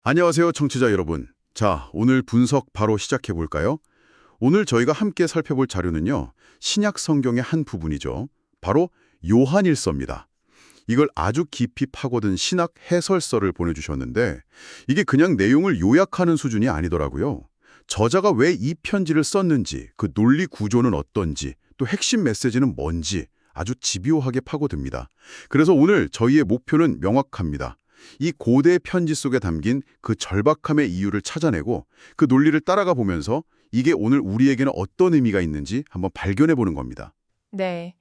안녕하세요, 청취자 여러분. 자, 오늘 분석 바로 시작해 볼까요? 오늘 저희가 함께 살펴볼 자료는요, 신약 성경의 한 부분이죠. 바로 요한일서입니다. 이걸 아주 깊이 파고든 신학 해설서를 보내주셨는데, 이게 그냥 내용을 요약하는 수준이 아니더라고요. 저자가 왜 이 편지를 썼는지, 그 논리 구조는 어떤지, 또 핵심 메시지는 뭔지 아주 집요하게 파고듭니다. 그래서 오늘 저희의 목표는 명확합니다. 이 고대 편지 속에 담긴 그 절박함의 이유를 찾아내고 그 논리를 따라가 보면서 이게 오늘 우리에게는 어떤 의미가 있는지 한번 발견해 보는 겁니다. 네.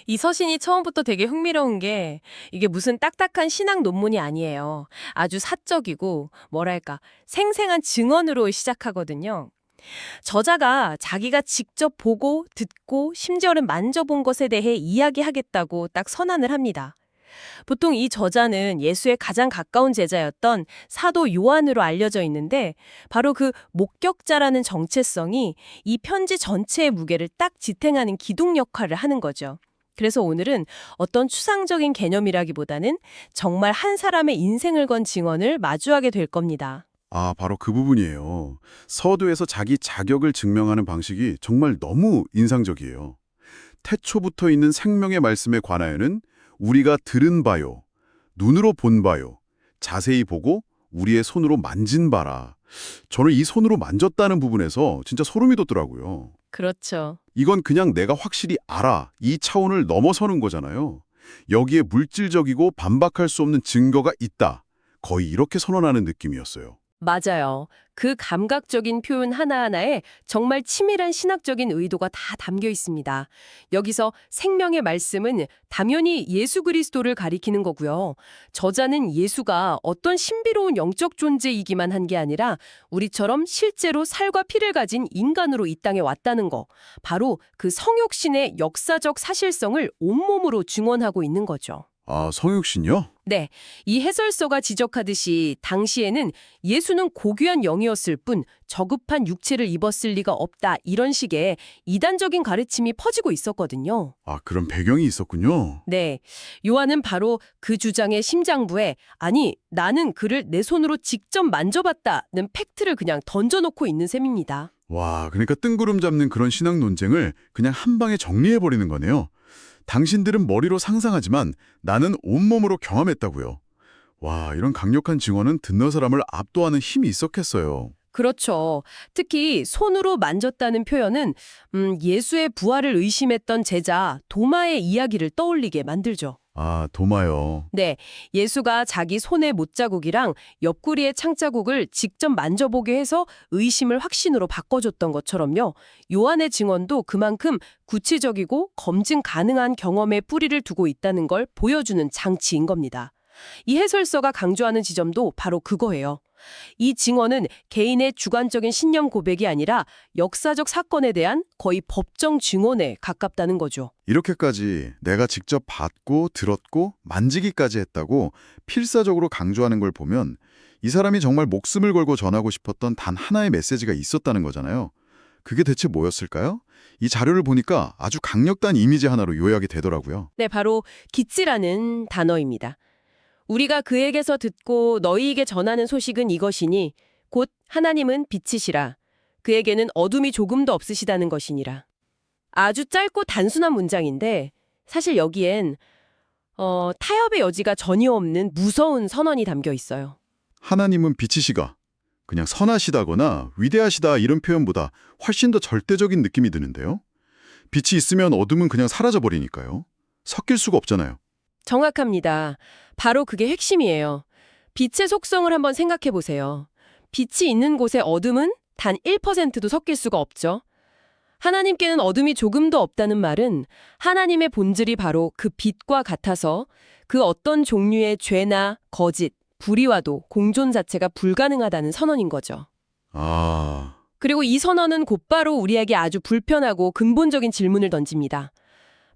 이 서신이 처음부터 되게 흥미로운 게 이게 무슨 딱딱한 신학 논문이 아니에요. 아주 사적이고 뭐랄까 생생한 증언으로 시작하거든요. 저자가 자기가 직접 보고 듣고 심지어는 만져본 것에 대해 이야기하겠다고 딱 선언을 합니다. 보통 이 저자는 예수의 가장 가까운 제자였던 사도 요한으로 알려져 있는데 바로 그 목격자라는 정체성이 이 편지 전체의 무게를 딱 지탱하는 기둥 역할을 하는 거죠. 그래서 오늘은 어떤 추상적인 개념이라기보다는 정말 한 사람의 인생을 건 증언을 마주하게 될 겁니다. 아, 바로 그 부분이에요. 서두에서 자기 자격을 증명하는 방식이 정말 너무 인상적이에요. 태초부터 있는 생명의 말씀에 관하여는 우리가 들은 바요, 눈으로 본 바요, 자세히 보고 우리의 손으로 만진 바라. 저는 이 손으로 만졌다는 부분에서 진짜 소름이 돋더라고요. 그렇죠. 이건 그냥 내가 확실히 알아, 이 차원을 넘어서는 거잖아요. 여기에 물질적이고 반박할 수 없는 증거가 있다. 거의 이렇게 선언하는 느낌이었어요. 맞아요. 그 감각적인 표현 하나하나에 정말 치밀한 신학적인 의도가 다 담겨 있습니다. 여기서 생명의 말씀은 당연히 예수 그리스도를 가리키는 거고요. 저자는 예수가 어떤 신비로운 영적 존재이기만 한 게 아니라 우리처럼 실제로 살과 피를 가진 인간으로 이 땅에 왔다는 거. 바로 그 성육신의 역사적 사실성을 온몸으로 증언하고 있는 거죠. 아, 성육신요? 네, 이 해설서가 지적하듯이 당시에는 예수는 고귀한 영이었을 뿐 저급한 육체를 입었을 리가 없다 이런 식의 이단적인 가르침이 퍼지고 있었거든요. 아, 그런 배경이 있었군요. 네, 요한은 바로 그 주장의 심장부에 아니 나는 그를 내 손으로 직접 만져봤다는 팩트를 그냥 던져놓고 있는 셈입니다. 와, 그러니까 뜬구름 잡는 그런 신학 논쟁을 그냥 한 방에 정리해버리는 거네요. 당신들은 머리로 상상하지만 나는 온몸으로 경험했다고요. 와, 이런 강력한 증언은 듣는 사람을 압도하는 힘이 있었겠어요. 그렇죠. 특히 손으로 만졌다는 표현은 예수의 부활을 의심했던 제자 도마의 이야기를 떠올리게 만들죠. 아, 도마요. 네, 예수가 자기 손의 못자국이랑 옆구리의 창자국을 직접 만져보게 해서 의심을 확신으로 바꿔줬던 것처럼요. 요한의 증언도 그만큼 구체적이고 검증 가능한 경험에 뿌리를 두고 있다는 걸 보여주는 장치인 겁니다. 이 해설서가 강조하는 지점도 바로 그거예요. 이 증언은 개인의 주관적인 신념 고백이 아니라 역사적 사건에 대한 거의 법정 증언에 가깝다는 거죠. 이렇게까지 내가 직접 봤고 들었고 만지기까지 했다고 필사적으로 강조하는 걸 보면 이 사람이 정말 목숨을 걸고 전하고 싶었던 단 하나의 메시지가 있었다는 거잖아요. 그게 대체 뭐였을까요? 이 자료를 보니까 아주 강력한 이미지 하나로 요약이 되더라고요. 네, 바로 기치라는 단어입니다. 우리가 그에게서 듣고 너희에게 전하는 소식은 이것이니 곧 하나님은 빛이시라. 그에게는 어둠이 조금도 없으시다는 것이니라. 아주 짧고 단순한 문장인데 사실 여기엔 타협의 여지가 전혀 없는 무서운 선언이 담겨 있어요. 하나님은 빛이시가 그냥 선하시다거나 위대하시다 이런 표현보다 훨씬 더 절대적인 느낌이 드는데요. 빛이 있으면 어둠은 그냥 사라져버리니까요. 섞일 수가 없잖아요. 정확합니다. 바로 그게 핵심이에요. 빛의 속성을 한번 생각해 보세요. 빛이 있는 곳에 어둠은 단 1%도 섞일 수가 없죠. 하나님께는 어둠이 조금도 없다는 말은 하나님의 본질이 바로 그 빛과 같아서 그 어떤 종류의 죄나 거짓, 불의와도 공존 자체가 불가능하다는 선언인 거죠. 아, 그리고 이 선언은 곧바로 우리에게 아주 불편하고 근본적인 질문을 던집니다.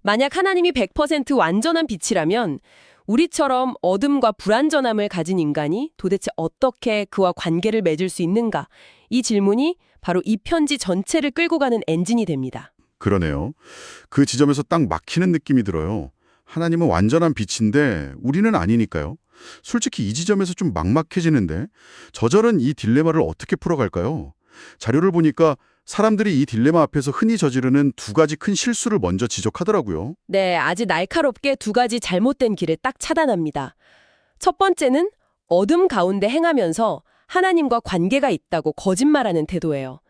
만약 하나님이 100% 완전한 빛이라면 우리처럼 어둠과 불완전함을 가진 인간이 도대체 어떻게 그와 관계를 맺을 수 있는가? 이 질문이 바로 이 편지 전체를 끌고 가는 엔진이 됩니다. 그러네요. 그 지점에서 딱 막히는 느낌이 들어요. 하나님은 완전한 빛인데 우리는 아니니까요. 솔직히 이 지점에서 좀 막막해지는데 저자는 이 딜레마를 어떻게 풀어갈까요? 자료를 보니까 사람들이 이 딜레마 앞에서 흔히 저지르는 두 가지 큰 실수를 먼저 지적하더라고요. 네, 아주 날카롭게 두 가지 잘못된 길을 딱 차단합니다. 첫 번째는 어둠 가운데 행하면서 하나님과 관계가 있다고 거짓말하는 태도예요.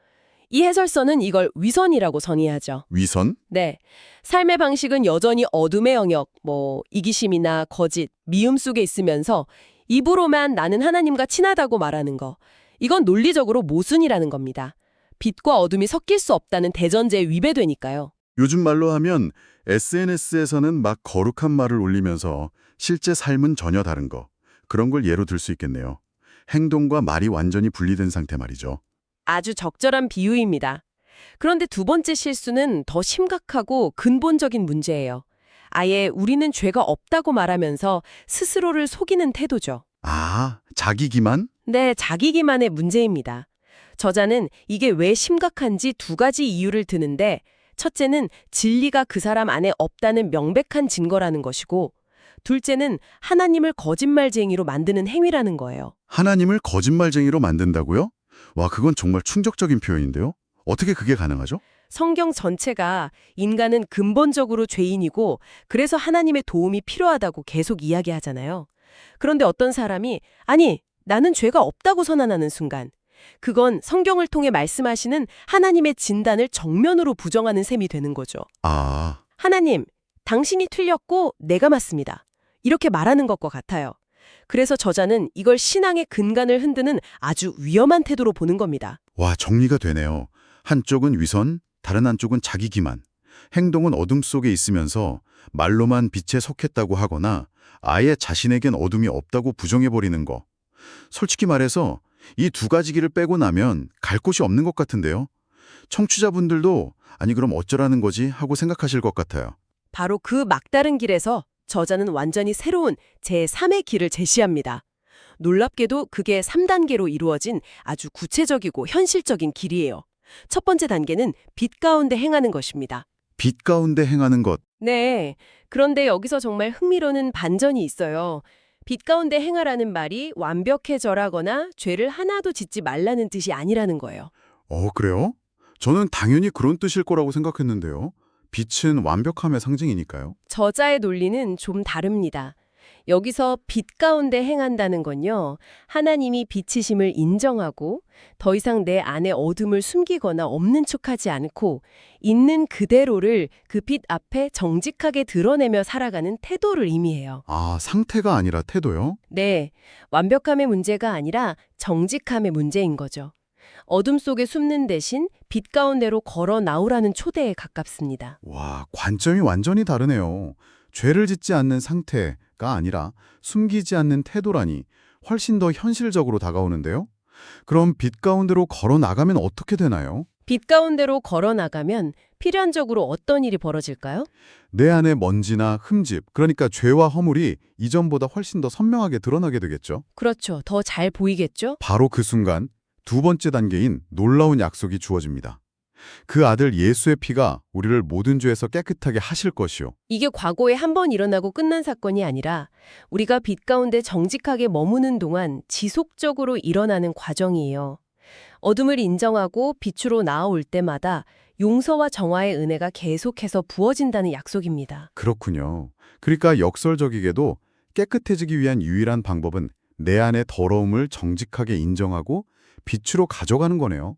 이 해설서는 이걸 위선이라고 선의하죠. 위선? 네, 삶의 방식은 여전히 어둠의 영역, 이기심이나 거짓, 미움 속에 있으면서 입으로만 나는 하나님과 친하다고 말하는 거. 이건 논리적으로 모순이라는 겁니다. 빛과 어둠이 섞일 수 없다는 대전제에 위배되니까요. 요즘 말로 하면 SNS에서는 막 거룩한 말을 올리면서 실제 삶은 전혀 다른 거. 그런 걸 예로 들 수 있겠네요. 행동과 말이 완전히 분리된 상태 말이죠. 아주 적절한 비유입니다. 그런데 두 번째 실수는 더 심각하고 근본적인 문제예요. 아예 우리는 죄가 없다고 말하면서 스스로를 속이는 태도죠. 아, 자기 기만? 네, 자기 기만의 문제입니다. 저자는 이게 왜 심각한지 두 가지 이유를 드는데, 첫째는 진리가 그 사람 안에 없다는 명백한 증거라는 것이고, 둘째는 하나님을 거짓말쟁이로 만드는 행위라는 거예요. 하나님을 거짓말쟁이로 만든다고요? 와, 그건 정말 충격적인 표현인데요. 어떻게 그게 가능하죠? 성경 전체가 인간은 근본적으로 죄인이고 그래서 하나님의 도움이 필요하다고 계속 이야기하잖아요. 그런데 어떤 사람이 아니, 나는 죄가 없다고 선언하는 순간 그건 성경을 통해 말씀하시는 하나님의 진단을 정면으로 부정하는 셈이 되는 거죠. 아, 하나님, 당신이 틀렸고 내가 맞습니다. 이렇게 말하는 것과 같아요. 그래서 저자는 이걸 신앙의 근간을 흔드는 아주 위험한 태도로 보는 겁니다. 와, 정리가 되네요. 한쪽은 위선, 다른 한쪽은 자기 기만. 행동은 어둠 속에 있으면서 말로만 빛에 속했다고 하거나 아예 자신에겐 어둠이 없다고 부정해버리는 거. 솔직히 말해서 이 두 가지 길을 빼고 나면 갈 곳이 없는 것 같은데요. 청취자분들도 아니 그럼 어쩌라는 거지 하고 생각하실 것 같아요. 바로 그 막다른 길에서 저자는 완전히 새로운 제3의 길을 제시합니다. 놀랍게도 그게 3단계로 이루어진 아주 구체적이고 현실적인 길이에요. 첫 번째 단계는 빛 가운데 행하는 것입니다. 빛 가운데 행하는 것. 네, 그런데 여기서 정말 흥미로운 반전이 있어요. 빛 가운데 행하라는 말이 완벽해져라거나 죄를 하나도 짓지 말라는 뜻이 아니라는 거예요. 그래요? 저는 당연히 그런 뜻일 거라고 생각했는데요. 빛은 완벽함의 상징이니까요. 저자의 논리는 좀 다릅니다. 여기서 빛 가운데 행한다는 건요, 하나님이 빛이심을 인정하고 더 이상 내 안에 어둠을 숨기거나 없는 척하지 않고 있는 그대로를 그 빛 앞에 정직하게 드러내며 살아가는 태도를 의미해요. 아, 상태가 아니라 태도요? 네, 완벽함의 문제가 아니라 정직함의 문제인 거죠. 어둠 속에 숨는 대신 빛 가운데로 걸어 나오라는 초대에 가깝습니다. 와, 관점이 완전히 다르네요. 죄를 짓지 않는 상태가 아니라 숨기지 않는 태도라니 훨씬 더 현실적으로 다가오는데요. 그럼 빛 가운데로 걸어 나가면 어떻게 되나요? 빛 가운데로 걸어 나가면 필연적으로 어떤 일이 벌어질까요? 내 안에 먼지나 흠집, 그러니까 죄와 허물이 이전보다 훨씬 더 선명하게 드러나게 되겠죠. 그렇죠. 더 잘 보이겠죠? 바로 그 순간 두 번째 단계인 놀라운 약속이 주어집니다. 그 아들 예수의 피가 우리를 모든 죄에서 깨끗하게 하실 것이요. 이게 과거에 한 번 일어나고 끝난 사건이 아니라 우리가 빛 가운데 정직하게 머무는 동안 지속적으로 일어나는 과정이에요. 어둠을 인정하고 빛으로 나아올 때마다 용서와 정화의 은혜가 계속해서 부어진다는 약속입니다. 그렇군요. 그러니까 역설적이게도 깨끗해지기 위한 유일한 방법은 내 안의 더러움을 정직하게 인정하고 빛으로 가져가는 거네요.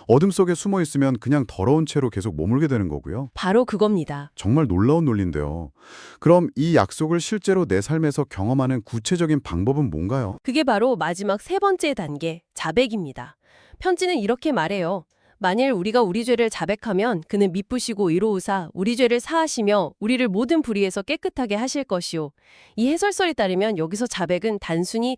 어둠 속에 숨어 있으면 그냥 더러운 채로 계속 머물게 되는 거고요. 바로 그겁니다. 정말 놀라운 논리인데요. 그럼 이 약속을 실제로 내 삶에서 경험하는 구체적인 방법은 뭔가요? 그게 바로 마지막 세 번째 단계, 자백입니다. 편지는 이렇게 말해요. 만일 우리가 우리 죄를 자백하면 그는 미쁘시고 의로우사 우리 죄를 사하시며 우리를 모든 불의에서 깨끗하게 하실 것이요. 이 해설설에 따르면 여기서 자백은 단순히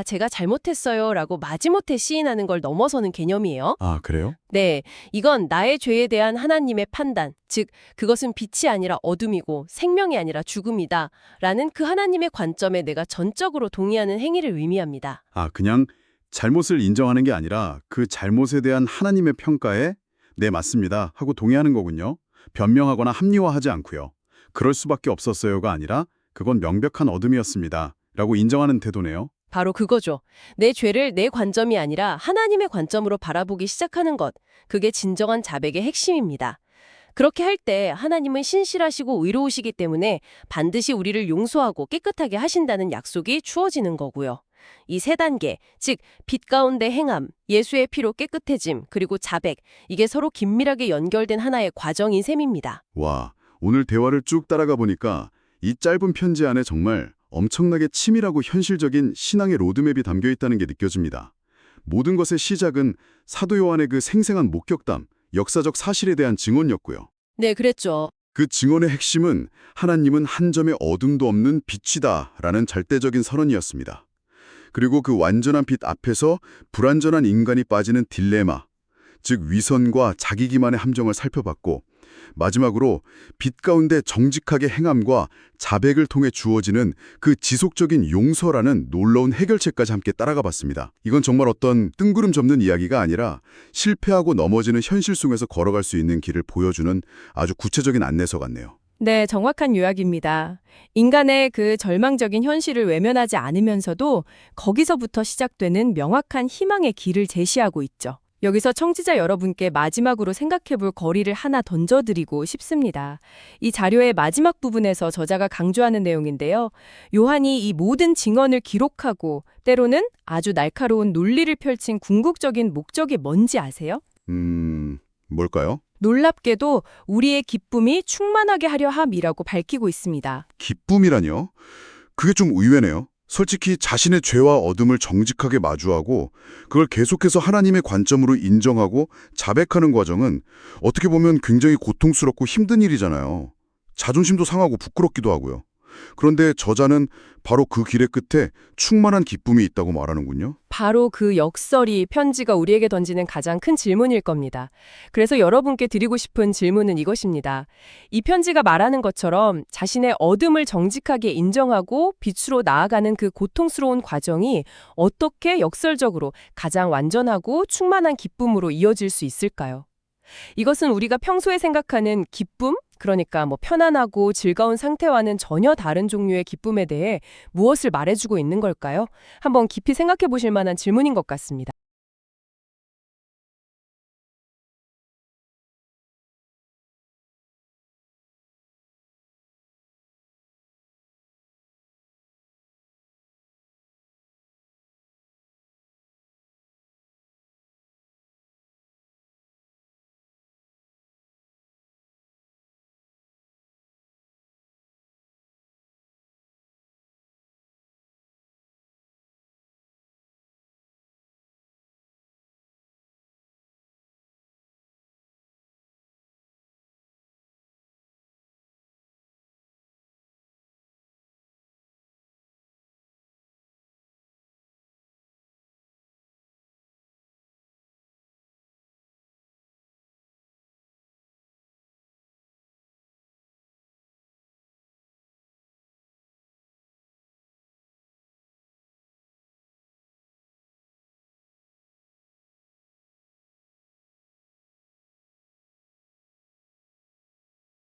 제가 잘못했어요 라고 마지못해 시인하는 걸 넘어서는 개념이에요. 아, 그래요? 네, 이건 나의 죄에 대한 하나님의 판단, 즉 그것은 빛이 아니라 어둠이고 생명이 아니라 죽음이다 라는 그 하나님의 관점에 내가 전적으로 동의하는 행위를 의미합니다. 아, 그냥 잘못을 인정하는 게 아니라 그 잘못에 대한 하나님의 평가에 네, 맞습니다 하고 동의하는 거군요. 변명하거나 합리화하지 않고요. 그럴 수밖에 없었어요가 아니라 그건 명백한 어둠이었습니다. 라고 인정하는 태도네요. 바로 그거죠. 내 죄를 내 관점이 아니라 하나님의 관점으로 바라보기 시작하는 것. 그게 진정한 자백의 핵심입니다. 그렇게 할 때 하나님은 신실하시고 의로우시기 때문에 반드시 우리를 용서하고 깨끗하게 하신다는 약속이 주어지는 거고요. 이 세 단계, 즉 빛 가운데 행함, 예수의 피로 깨끗해짐, 그리고 자백, 이게 서로 긴밀하게 연결된 하나의 과정인 셈입니다. 와, 오늘 대화를 쭉 따라가 보니까 이 짧은 편지 안에 정말 엄청나게 치밀하고 현실적인 신앙의 로드맵이 담겨 있다는 게 느껴집니다. 모든 것의 시작은 사도 요한의 그 생생한 목격담, 역사적 사실에 대한 증언이었고요. 네, 그랬죠. 그 증언의 핵심은 하나님은 한 점의 어둠도 없는 빛이다라는 절대적인 선언이었습니다. 그리고 그 완전한 빛 앞에서 불완전한 인간이 빠지는 딜레마, 즉 위선과 자기 기만의 함정을 살펴봤고, 마지막으로 빛 가운데 정직하게 행함과 자백을 통해 주어지는 그 지속적인 용서라는 놀라운 해결책까지 함께 따라가 봤습니다. 이건 정말 어떤 뜬구름 접는 이야기가 아니라 실패하고 넘어지는 현실 속에서 걸어갈 수 있는 길을 보여주는 아주 구체적인 안내서 같네요. 네, 정확한 요약입니다. 인간의 그 절망적인 현실을 외면하지 않으면서도 거기서부터 시작되는 명확한 희망의 길을 제시하고 있죠. 여기서 청취자 여러분께 마지막으로 생각해볼 거리를 하나 던져드리고 싶습니다. 이 자료의 마지막 부분에서 저자가 강조하는 내용인데요. 요한이 이 모든 증언을 기록하고 때로는 아주 날카로운 논리를 펼친 궁극적인 목적이 뭔지 아세요? 뭘까요? 놀랍게도 우리의 기쁨이 충만하게 하려 함이라고 밝히고 있습니다. 기쁨이라뇨? 그게 좀 의외네요. 솔직히 자신의 죄와 어둠을 정직하게 마주하고 그걸 계속해서 하나님의 관점으로 인정하고 자백하는 과정은 어떻게 보면 굉장히 고통스럽고 힘든 일이잖아요. 자존심도 상하고 부끄럽기도 하고요. 그런데 저자는 바로 그 길의 끝에 충만한 기쁨이 있다고 말하는군요. 바로 그 역설이 편지가 우리에게 던지는 가장 큰 질문일 겁니다. 그래서 여러분께 드리고 싶은 질문은 이것입니다. 이 편지가 말하는 것처럼 자신의 어둠을 정직하게 인정하고 빛으로 나아가는 그 고통스러운 과정이 어떻게 역설적으로 가장 완전하고 충만한 기쁨으로 이어질 수 있을까요? 이것은 우리가 평소에 생각하는 기쁨? 그러니까 편안하고 즐거운 상태와는 전혀 다른 종류의 기쁨에 대해 무엇을 말해주고 있는 걸까요? 한번 깊이 생각해 보실 만한 질문인 것 같습니다.